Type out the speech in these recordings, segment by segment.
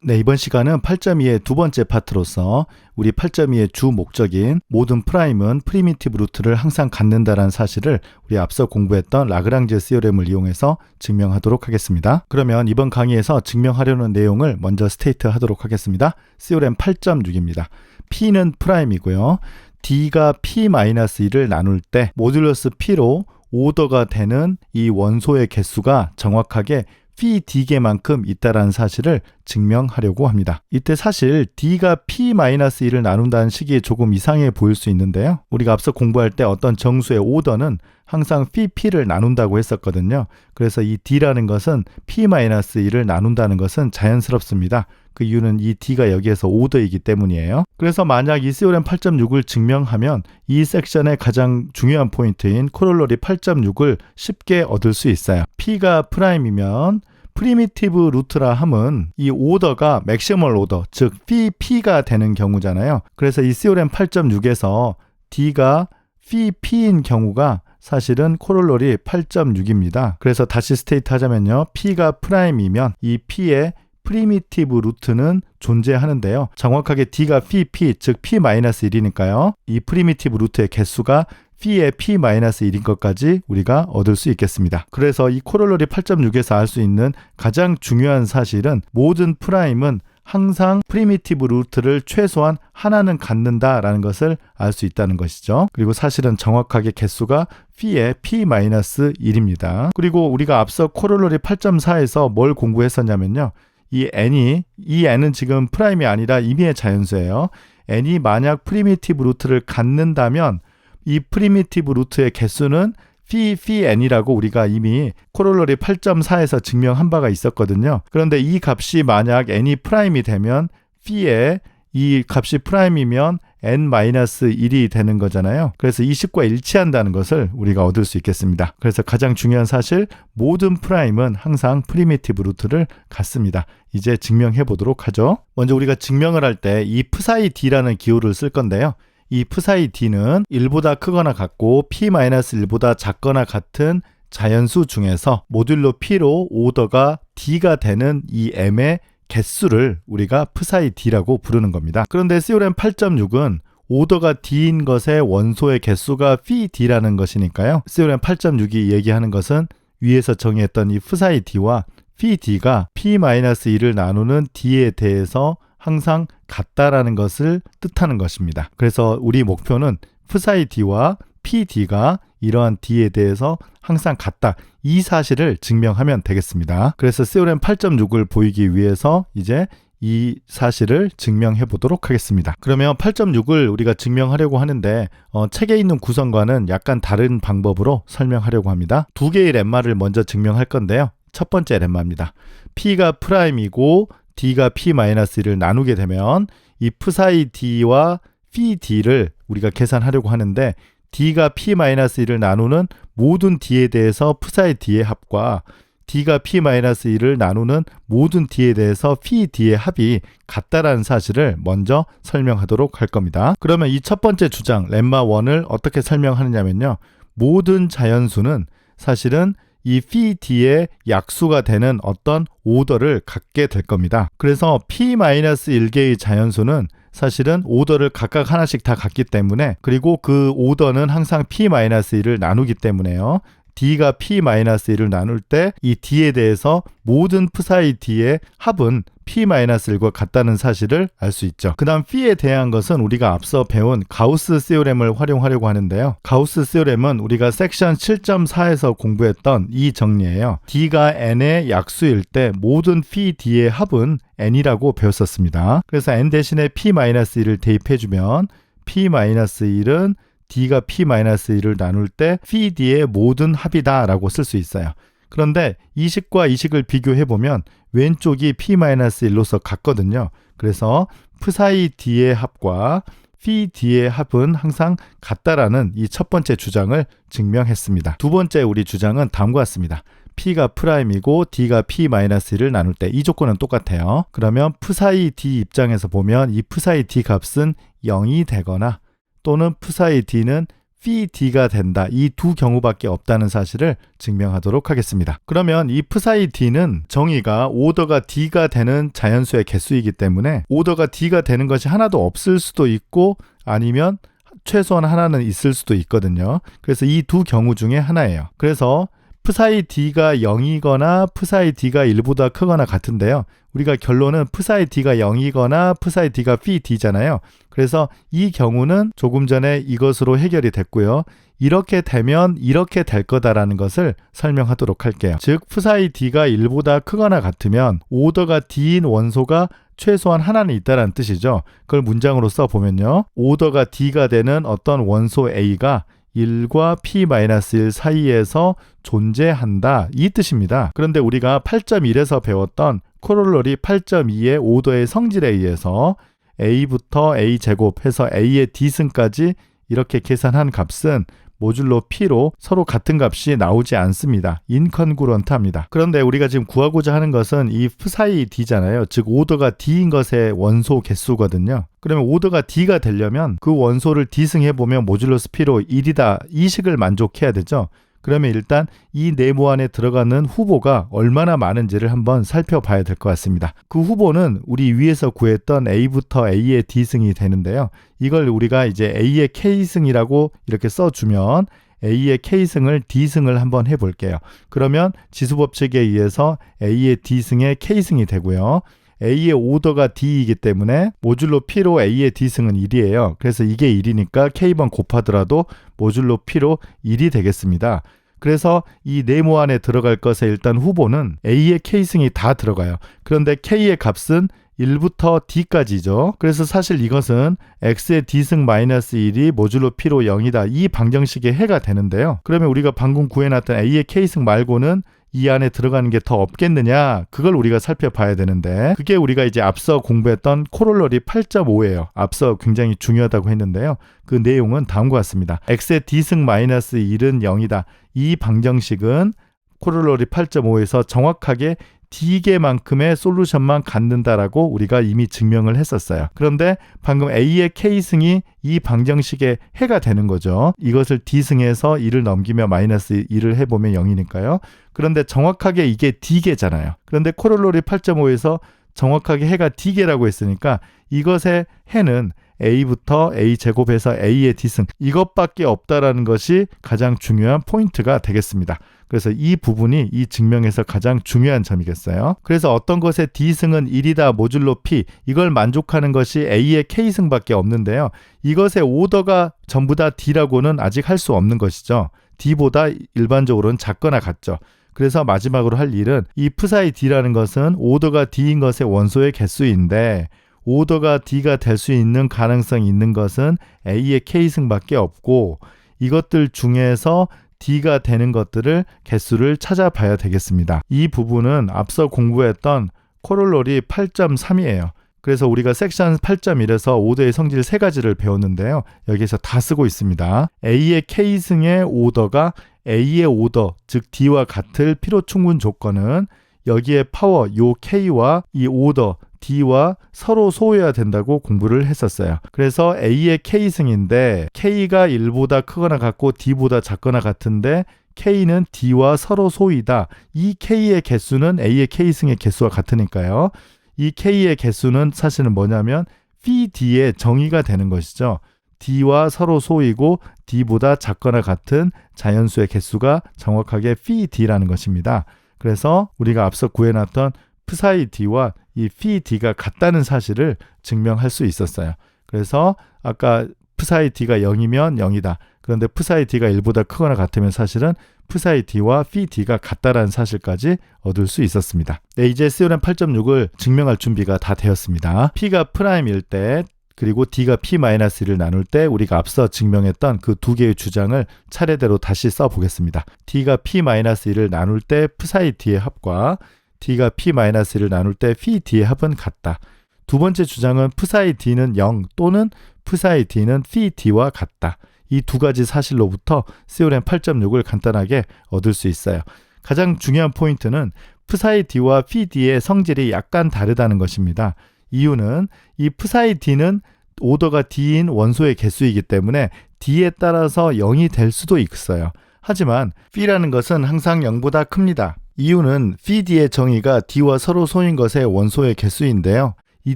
네, 이번 시간은 8.2의 두 번째 파트로서 우리 8.2의 주 목적인 모든 프라임은 프리미티브 루트를 항상 갖는다라는 사실을 우리 앞서 공부했던 라그랑제 시오렘을 이용해서 증명하도록 하겠습니다. 그러면 이번 강의에서 증명하려는 내용을 먼저 스테이트 하도록 하겠습니다. 시오렘 8.6입니다. P는 프라임이고요. D가 P-1을 나눌 때 모듈러스 P로 오더가 되는 이 원소의 개수가 정확하게 phi d개만큼 있다라는 사실을 증명하려고 합니다. 이때 사실 D가 P-1을 나눈다는 식이 조금 이상해 보일 수 있는데요. 우리가 앞서 공부할 때 어떤 정수의 오더는 항상 phi P를 나눈다고 했었거든요. 그래서 이 D라는 것은 P-1을 나눈다는 것은 자연스럽습니다. 그 이유는 이 D가 여기에서 오더이기 때문이에요. 그래서 만약 이 시오렘 8.6을 증명하면 이 섹션의 가장 중요한 포인트인 코롤러리 8.6을 쉽게 얻을 수 있어요. P가 프라임이면 프리미티브 루트라 함은 이 오더가 맥시멀 오더, 즉 phi P가 되는 경우잖아요. 그래서 이 시오렘 8.6에서 D가 phi P인 경우가 사실은 코롤러리 8.6입니다. 그래서 다시 스테이트 하자면요. P가 프라임이면 이 P의 프리미티브 루트는 존재하는데요. 정확하게 D가 phi P, 즉 P-1이니까요. 이 프리미티브 루트의 개수가 phi의 P-1인 것까지 우리가 얻을 수 있겠습니다. 그래서 이 코롤러리 8.6에서 알 수 있는 가장 중요한 사실은 모든 프라임은 항상 프리미티브 루트를 최소한 하나는 갖는다라는 것을 알 수 있다는 것이죠. 그리고 사실은 정확하게 개수가 phi의 P-1입니다. 그리고 우리가 앞서 코롤러리 8.4에서 뭘 공부했었냐면요. 이 n은 지금 프라임이 아니라 임의의 자연수예요. n이 만약 프리미티브 루트를 갖는다면 이 프리미티브 루트의 개수는 phi n이라고 우리가 이미 코롤러리 8.4에서 증명한 바가 있었거든요. 그런데 이 값이 만약 n이 프라임이 되면 phi의 이 값이 프라임이면 n-1이 되는 거잖아요. 그래서 이 식과 일치한다는 것을 우리가 얻을 수 있겠습니다. 그래서 가장 중요한 사실, 모든 프라임은 항상 프리미티브 루트를 갖습니다. 이제 증명해 보도록 하죠. 먼저 우리가 증명을 할 때 이 psi d라는 기호를 쓸 건데요. 이 psi d는 1보다 크거나 같고 p-1보다 작거나 같은 자연수 중에서 모듈로 p로 오더가 d가 되는 이 m의 개수를 우리가 psi d라고 부르는 겁니다. 그런데 시오렘 8.6은 오더가 d인 것의 원소의 개수가 phi d라는 것이니까요. 시오렘 8.6이 얘기하는 것은 위에서 정의했던 이 psi d와 phi d가 p-1을 나누는 d에 대해서 항상 같다라는 것을 뜻하는 것입니다. 그래서 우리 목표는 psi d와 pd가 이러한 d에 대해서 항상 같다. 이 사실을 증명하면 되겠습니다. 그래서 시오렘 8.6을 보이기 위해서 이제 이 사실을 증명해 보도록 하겠습니다. 그러면 8.6을 우리가 증명하려고 하는데 책에 있는 구성과는 약간 다른 방법으로 설명하려고 합니다. 두 개의 렘마를 먼저 증명할 건데요. 첫 번째 렘마입니다. P가 프라임이고 D가 P-1을 나누게 되면 이 psi D와 phi D를 우리가 계산하려고 하는데 D가 P-1을 나누는 모든 D에 대해서 psi D의 합과 D가 P-1을 나누는 모든 D에 대해서 phi D의 합이 같다라는 사실을 먼저 설명하도록 할 겁니다. 그러면 이 첫 번째 주장 렘마 1을 어떻게 설명하느냐면요. 모든 자연수는 사실은 이 phi d의 약수가 되는 어떤 오더를 갖게 될 겁니다. 그래서 P-1개의 자연수는 사실은 오더를 각각 하나씩 다 갖기 때문에, 그리고 그 오더는 항상 P-1을 나누기 때문에요. D가 P-1을 나눌 때 이 D에 대해서 모든 psi D의 합은 P-1과 같다는 사실을 알 수 있죠. 그 다음 phi에 대한 것은 우리가 앞서 배운 가우스 시오렘을 활용하려고 하는데요. 가우스 시오렘은 우리가 섹션 7.4에서 공부했던 이 정리예요. D가 n의 약수일 때 모든 phi D의 합은 n이라고 배웠었습니다. 그래서 n 대신에 P-1을 대입해주면 P-1은 D가 P-1을 나눌 때 phi D의 모든 합이다 라고 쓸 수 있어요. 그런데 이 식과 이 식을 비교해보면 왼쪽이 P-1로서 같거든요. 그래서 psi D의 합과 phi D의 합은 항상 같다라는 이 첫 번째 주장을 증명했습니다. 두 번째 우리 주장은 다음과 같습니다. P가 프라임이고 D가 P-1을 나눌 때 이 조건은 똑같아요. 그러면 psi D 입장에서 보면 이 psi D 값은 0이 되거나 또는 psi D는 phi d가 된다. 이 두 경우밖에 없다는 사실을 증명하도록 하겠습니다. 그러면 이 psi d는 정의가 오더가 d가 되는 자연수의 개수이기 때문에 오더가 d가 되는 것이 하나도 없을 수도 있고 아니면 최소한 하나는 있을 수도 있거든요. 그래서 이 두 경우 중에 하나예요. 그래서 psi d가 0이거나 psi d가 1보다 크거나 같은데요. 우리가 결론은 psi d가 0이거나 psi d가 phi d잖아요. 그래서 이 경우는 조금 전에 이것으로 해결이 됐고요. 이렇게 되면 이렇게 될 거다라는 것을 설명하도록 할게요. 즉 psi d가 1보다 크거나 같으면 오더가 d인 원소가 최소한 하나는 있다는 뜻이죠. 그걸 문장으로 써보면요. 오더가 d가 되는 어떤 원소 A가 1과 p-1 사이에서 존재한다. 이 뜻입니다. 그런데 우리가 8.1에서 배웠던 코롤러리 8.2의 오더의 성질에 의해서 a부터 a제곱 해서 a의 d승까지 이렇게 계산한 값은 모듈로 p로 서로 같은 값이 나오지 않습니다. 인컨그런트합니다. 그런데 우리가 지금 구하고자 하는 것은 이 psi d잖아요. 즉 오더가 d인 것의 원소 개수거든요. 그러면 오더가 d가 되려면 그 원소를 d승해보면 모듈러스 p로 1이다. 이 식을 만족해야 되죠. 그러면 일단 이 네모 안에 들어가는 후보가 얼마나 많은지를 한번 살펴봐야 될 것 같습니다. 그 후보는 우리 위에서 구했던 A부터 A의 D승이 되는데요. 이걸 우리가 이제 A의 K승이라고 이렇게 써주면 A의 K승을 D승을 한번 해볼게요. 그러면 지수법칙에 의해서 A의 D승의 K승이 되고요. A의 오더가 D이기 때문에 모듈로 P로 A의 D승은 1이에요. 그래서 이게 1이니까 K번 곱하더라도 모듈로 P로 1이 되겠습니다. 그래서 이 네모 안에 들어갈 것의 일단 후보는 A의 K승이 다 들어가요. 그런데 K의 값은 1부터 D까지죠. 그래서 사실 이것은 X의 D승 마이너스 1이 모듈로 P로 0이다. 이 방정식의 해가 되는데요. 그러면 우리가 방금 구해놨던 A의 K승 말고는 이 안에 들어가는 게 더 없겠느냐? 그걸 우리가 살펴봐야 되는데 그게 우리가 이제 앞서 공부했던 코롤러리 8.5예요. 앞서 굉장히 중요하다고 했는데요. 그 내용은 다음과 같습니다. X의 D승 마이너스 1은 0이다. 이 방정식은 코롤러리 8.5에서 정확하게 D개만큼의 솔루션만 갖는다라고 우리가 이미 증명을 했었어요. 그런데 방금 A의 K승이 이 방정식의 해가 되는 거죠. 이것을 D승해서 1을 넘기며 마이너스 1을 해보면 0이니까요. 그런데 정확하게 이게 D개잖아요. 그런데 코롤러리 8.5에서 정확하게 해가 D개라고 했으니까 이것의 해는 A부터 A제곱해서 A의 D승 이것밖에 없다라는 것이 가장 중요한 포인트가 되겠습니다. 그래서 이 부분이 이 증명에서 가장 중요한 점이겠어요. 그래서 어떤 것의 D승은 1이다 모듈로 P 이걸 만족하는 것이 A의 K승밖에 없는데요. 이것의 오더가 전부 다 D라고는 아직 할 수 없는 것이죠. D보다 일반적으로는 작거나 같죠. 그래서 마지막으로 할 일은 이 psi D라는 것은 오더가 D인 것의 원소의 개수인데 오더가 D가 될 수 있는 가능성이 있는 것은 A의 K승밖에 없고 이것들 중에서 D가 되는 것들을 개수를 찾아봐야 되겠습니다. 이 부분은 앞서 공부했던 코롤러리 8.3이에요. 그래서 우리가 섹션 8.1에서 오더의 성질 3가지를 배웠는데요. 여기에서 다 쓰고 있습니다. A의 K승의 오더가 A의 오더, 즉 D와 같을 필요충분 조건은 여기에 파워, 요 K와 이 오더, D와 서로 소유해야 된다고 공부를 했었어요. 그래서 A의 K승인데 K가 1보다 크거나 같고 D보다 작거나 같은데 K는 D와 서로 소유이다. 이 K의 개수는 A의 K승의 개수와 같으니까요. 이 K의 개수는 사실은 뭐냐면 phi D의 정의가 되는 것이죠. D와 서로 소유이고 D보다 작거나 같은 자연수의 개수가 정확하게 phi D라는 것입니다. 그래서 우리가 앞서 구해놨던 psi D와 이 phi D가 같다는 사실을 증명할 수 있었어요. 그래서 아까 psi D가 0이면 0이다. 그런데 psi D가 1보다 크거나 같으면 사실은 psi D와 phi D가 같다라는 사실까지 얻을 수 있었습니다. 네, 이제 COM 8.6을 증명할 준비가 다 되었습니다. P가 프라임일 때 그리고 D가 P-1을 나눌 때 우리가 앞서 증명했던 그 두 개의 주장을 차례대로 다시 써보겠습니다. D가 P-1을 나눌 때 psi D의 합과 D가 P-1을 나눌 때 phi D의 합은 같다. 두 번째 주장은 psi D는 0 또는 psi D는 phi D와 같다. 이 두 가지 사실로부터 COM 8.6을 간단하게 얻을 수 있어요. 가장 중요한 포인트는 psi D와 phi D의 성질이 약간 다르다는 것입니다. 이유는 이 psi D는 오더가 D인 원소의 개수이기 때문에 D에 따라서 0이 될 수도 있어요. 하지만 P라는 것은 항상 0보다 큽니다. 이유는 phi D의 정의가 D와 서로 소인 것의 원소의 개수인데요. 이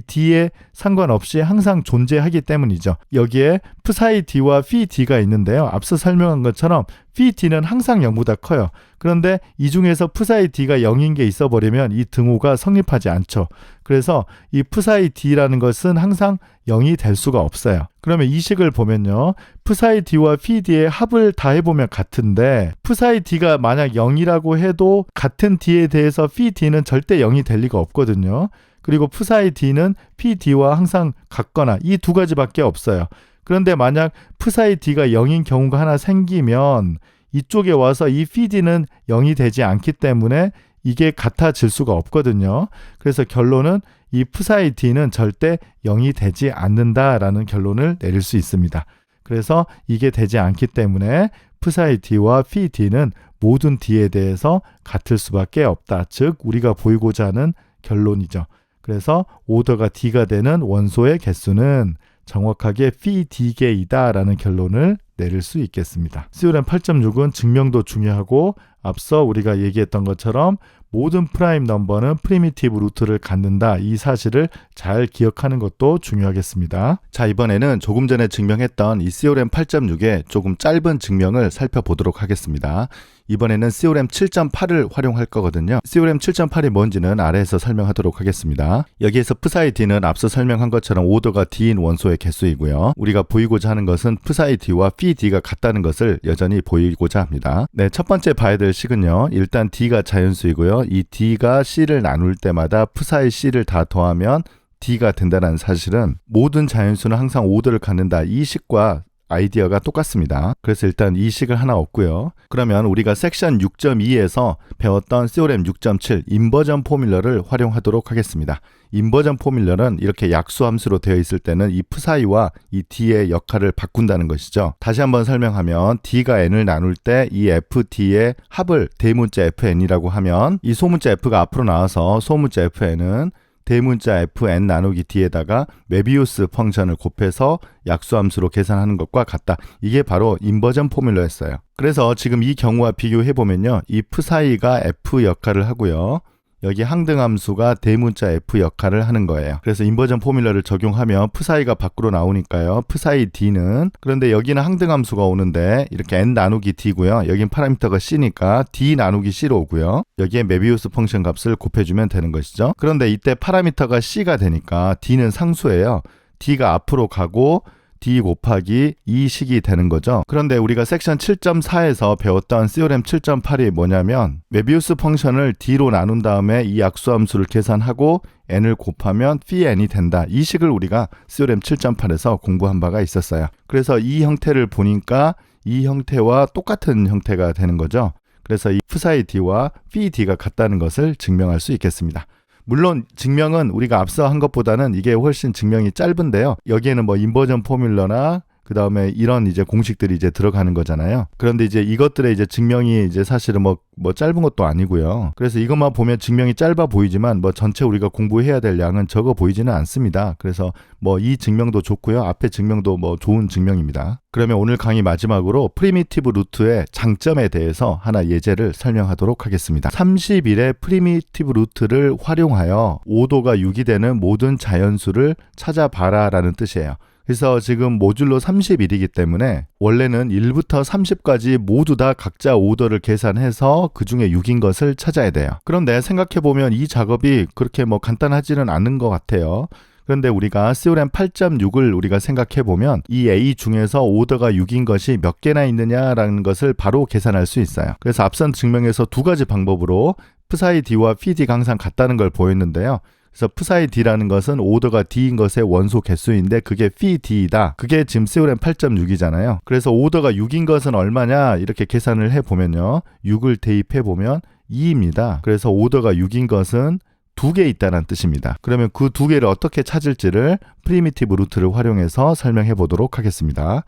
D에 상관없이 항상 존재하기 때문이죠. 여기에 psi D와 phi D가 있는데요. 앞서 설명한 것처럼 phi D는 항상 0보다 커요. 그런데 이 중에서 psi D가 0인 게 있어버리면 이 등호가 성립하지 않죠. 그래서 이 psi D라는 것은 항상 0이 될 수가 없어요. 그러면 이 식을 보면요. psi D와 phi D의 합을 다 해보면 같은데 psi D가 만약 0이라고 해도 같은 D에 대해서 phi D는 절대 0이 될 리가 없거든요. 그리고 psi D는 phi D와 항상 같거나 이 두 가지밖에 없어요. 그런데 만약 psi D가 0인 경우가 하나 생기면 이쪽에 와서 이 phi D는 0이 되지 않기 때문에 이게 같아질 수가 없거든요. 그래서 결론은 이 psi D는 절대 0이 되지 않는다라는 결론을 내릴 수 있습니다. 그래서 이게 되지 않기 때문에 psi D와 phi D는 모든 D에 대해서 같을 수밖에 없다. 즉 우리가 보이고자 하는 결론이죠. 그래서 오더가 D가 되는 원소의 개수는 정확하게 phi D개이다 라는 결론을 내릴 수 있겠습니다. 시오렘 8.6은 증명도 중요하고 앞서 우리가 얘기했던 것처럼 모든 프라임 넘버는 프리미티브 루트를 갖는다. 이 사실을 잘 기억하는 것도 중요하겠습니다. 자, 이번에는 조금 전에 증명했던 이 시오렘 8.6의 조금 짧은 증명을 살펴보도록 하겠습니다. 이번에는 시오렘 7.8을 활용할 거거든요. 시오렘 7.8이 뭔지는 아래에서 설명하도록 하겠습니다. 여기에서 psi D는 앞서 설명한 것처럼 오더가 D인 원소의 개수이고요. 우리가 보이고자 하는 것은 psi D와 phi D가 같다는 것을 여전히 보이고자 합니다. 네, 첫 번째 봐야 될 식은요. 일단 D가 자연수이고요. 이 D가 C를 나눌 때마다 psi C를 다 더하면 D가 된다는 사실은 모든 자연수는 항상 오더를 갖는다. 이 식과 아이디어가 똑같습니다. 그래서 일단 이 식을 하나 얻고요. 그러면 우리가 섹션 6.2에서 배웠던 시오렘 6.7 인버전 포뮬러를 활용하도록 하겠습니다. 인버전 포뮬러는 이렇게 약수함수로 되어 있을 때는 이 psi와 이 D의 역할을 바꾼다는 것이죠. 다시 한번 설명하면 D가 N을 나눌 때 이 FD의 합을 대문자 FN이라고 하면 이 소문자 F가 앞으로 나와서 소문자 FN은 대문자 fn 나누기 d에다가 메비우스 펑션을 곱해서 약수함수로 계산하는 것과 같다. 이게 바로 인버전 포뮬러였어요. 그래서 지금 이 경우와 비교해보면요. 이 psi가 f 역할을 하고요. 여기 항등함수가 대문자 f 역할을 하는 거예요. 그래서 인버전 포뮬러를 적용하면 psi가 밖으로 나오니까요. psi d는 그런데 여기는 항등함수가 오는데 이렇게 n 나누기 d고요. 여긴 파라미터가 c니까 d 나누기 c로 오고요. 여기에 메비우스 펑션 값을 곱해주면 되는 것이죠. 그런데 이때 파라미터가 c가 되니까 d는 상수예요. d가 앞으로 가고 D 곱하기 2식이 되는 거죠. 그런데 우리가 섹션 7.4에서 배웠던 시오렘 7.8이 뭐냐면 메비우스 펑션을 D로 나눈 다음에 이 약수함수를 계산하고 N을 곱하면 phi N이 된다. 이 식을 우리가 시오렘 7.8에서 공부한 바가 있었어요. 그래서 이 형태를 보니까 이 형태와 똑같은 형태가 되는 거죠. 그래서 이 psi D와 phi D가 같다는 것을 증명할 수 있겠습니다. 물론 증명은 우리가 앞서 한 것보다는 이게 훨씬 증명이 짧은데요. 여기에는 뭐 인버전 포뮬러나 그 다음에 이런 이제 공식들이 이제 들어가는 거잖아요. 그런데 이제 이것들의 이제 증명이 이제 사실은 뭐 짧은 것도 아니고요. 그래서 이것만 보면 증명이 짧아 보이지만 뭐 전체 우리가 공부해야 될 양은 적어 보이지는 않습니다. 그래서 뭐 이 증명도 좋고요. 앞에 증명도 뭐 좋은 증명입니다. 그러면 오늘 강의 마지막으로 프리미티브 루트의 장점에 대해서 하나 예제를 설명하도록 하겠습니다. 30일의 프리미티브 루트를 활용하여 5도가 6이 되는 모든 자연수를 찾아봐라 라는 뜻이에요. 그래서 지금 모듈로 31이기 때문에 원래는 1부터 30까지 모두 다 각자 오더를 계산해서 그 중에 6인 것을 찾아야 돼요. 그런데 생각해보면 이 작업이 그렇게 뭐 간단하지는 않은 것 같아요. 그런데 우리가 시오렘 8.6을 우리가 생각해보면 이 A 중에서 오더가 6인 것이 몇 개나 있느냐라는 것을 바로 계산할 수 있어요. 그래서 앞선 증명에서 두 가지 방법으로 psi D와 phi D가 항상 같다는 걸 보였는데요. 그래서 psi D라는 것은 오더가 D인 것의 원소 개수인데 그게 phi D이다. 그게 지금 시오렘 8.6이잖아요. 그래서 오더가 6인 것은 얼마냐 이렇게 계산을 해보면요. 6을 대입해보면 2입니다. 그래서 오더가 6인 것은 2개 있다는 뜻입니다. 그러면 그 2개를 어떻게 찾을지를 프리미티브 루트를 활용해서 설명해 보도록 하겠습니다.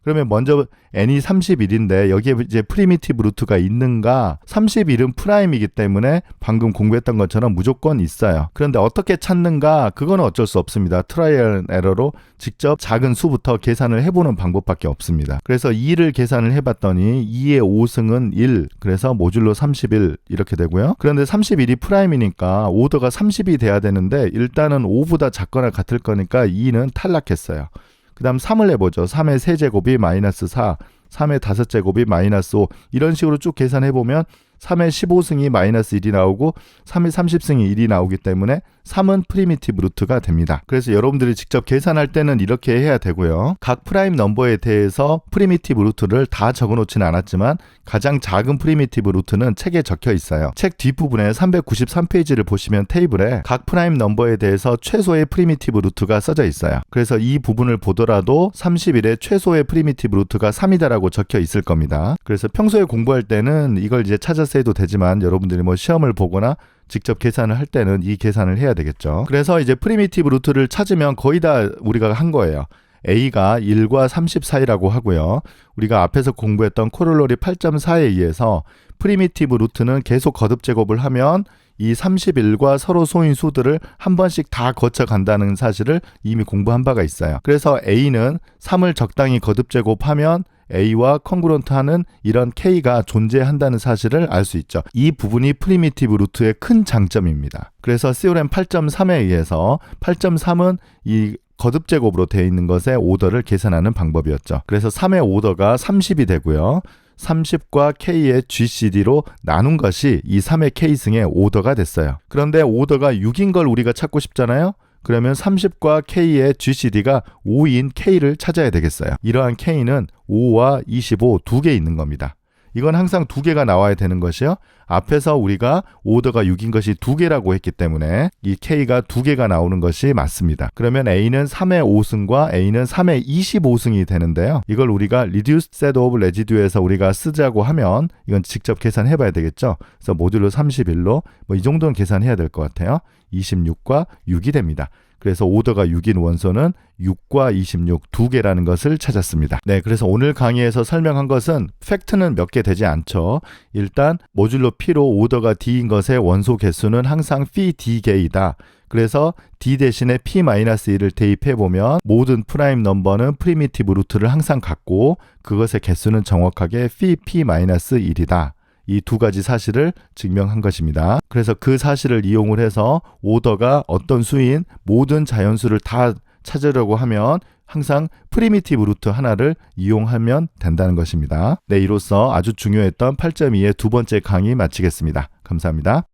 그러면 먼저 n이 31인데 여기에 이제 프리미티브 루트가 있는가? 31은 프라임이기 때문에 방금 공부했던 것처럼 무조건 있어요. 그런데 어떻게 찾는가? 그거는 어쩔 수 없습니다. 트라이얼 에러로 직접 작은 수부터 계산을 해보는 방법밖에 없습니다. 그래서 2를 계산을 해봤더니 2의 5승은 1, 그래서 모듈로 31 이렇게 되고요. 그런데 31이 프라임이니까 오더가 30이 돼야 되는데 일단은 5보다 작거나 같을 거니까 2는 탈락했어요. 그 다음 3을 해보죠. 3의 세제곱이 마이너스 4, 3의 5제곱이 마이너스 5 이런 식으로 쭉 계산해보면 3의 15승이 마이너스 1이 나오고 3의 30승이 1이 나오기 때문에 3은 프리미티브 루트가 됩니다. 그래서 여러분들이 직접 계산할 때는 이렇게 해야 되고요. 각 프라임 넘버에 대해서 프리미티브 루트를 다 적어놓지는 않았지만 가장 작은 프리미티브 루트는 책에 적혀 있어요. 책 뒷부분에 393페이지를 보시면 테이블에 각 프라임 넘버에 대해서 최소의 프리미티브 루트가 써져 있어요. 그래서 이 부분을 보더라도 31의 최소의 프리미티브 루트가 3이다라고 적혀 있을 겁니다. 그래서 평소에 공부할 때는 이걸 이제 찾아서 해도 되지만 여러분들이 뭐 시험을 보거나 직접 계산을 할 때는 이 계산을 해야 되겠죠. 그래서 이제 프리미티브 루트를 찾으면 거의 다 우리가 한 거예요. A가 1과 30 사이라고 하고요. 우리가 앞에서 공부했던 코롤러리 8.4에 의해서 프리미티브 루트는 계속 거듭 제곱을 하면 이 31과 서로 소인 수들을 한 번씩 다 거쳐 간다는 사실을 이미 공부한 바가 있어요. 그래서 A는 3을 적당히 거듭 제곱하면 A와 컨그런트하는 이런 K가 존재한다는 사실을 알 수 있죠. 이 부분이 프리미티브 루트의 큰 장점입니다. 그래서 시오렘 8.3에 의해서 8.3은 이 거듭 제곱으로 되어 있는 것의 오더를 계산하는 방법이었죠. 그래서 3의 오더가 30이 되고요. 30과 K의 GCD로 나눈 것이 이 3의 K승의 오더가 됐어요. 그런데 오더가 6인 걸 우리가 찾고 싶잖아요. 그러면 30과 K의 GCD가 5인 K를 찾아야 되겠어요. 이러한 K는 5와 25 두 개 있는 겁니다. 이건 항상 두 개가 나와야 되는 것이요. 앞에서 우리가 오더가 6인 것이 두 개라고 했기 때문에 이 K가 두 개가 나오는 것이 맞습니다. 그러면 A는 3의 5승과 A는 3의 25승이 되는데요. 이걸 우리가 reduced set of residue에서 우리가 쓰자고 하면 이건 직접 계산해 봐야 되겠죠. 그래서 모듈로 31로 뭐 이 정도는 계산해야 될 것 같아요. 26과 6이 됩니다. 그래서 오더가 6인 원소는 6과 26 두 개라는 것을 찾았습니다. 네, 그래서 오늘 강의에서 설명한 것은 팩트는 몇 개 되지 않죠. 일단 모듈로 P로 오더가 D인 것의 원소 개수는 항상 phi D개이다. 그래서 D 대신에 P-1을 대입해보면 모든 프라임 넘버는 프리미티브 루트를 항상 갖고 그것의 개수는 정확하게 phi P-1이다. 이 두 가지 사실을 증명한 것입니다. 그래서 그 사실을 이용을 해서 오더가 어떤 수인 모든 자연수를 다 찾으려고 하면 항상 프리미티브 루트 하나를 이용하면 된다는 것입니다. 네, 이로써 아주 중요했던 8.2의 두 번째 강의 마치겠습니다. 감사합니다.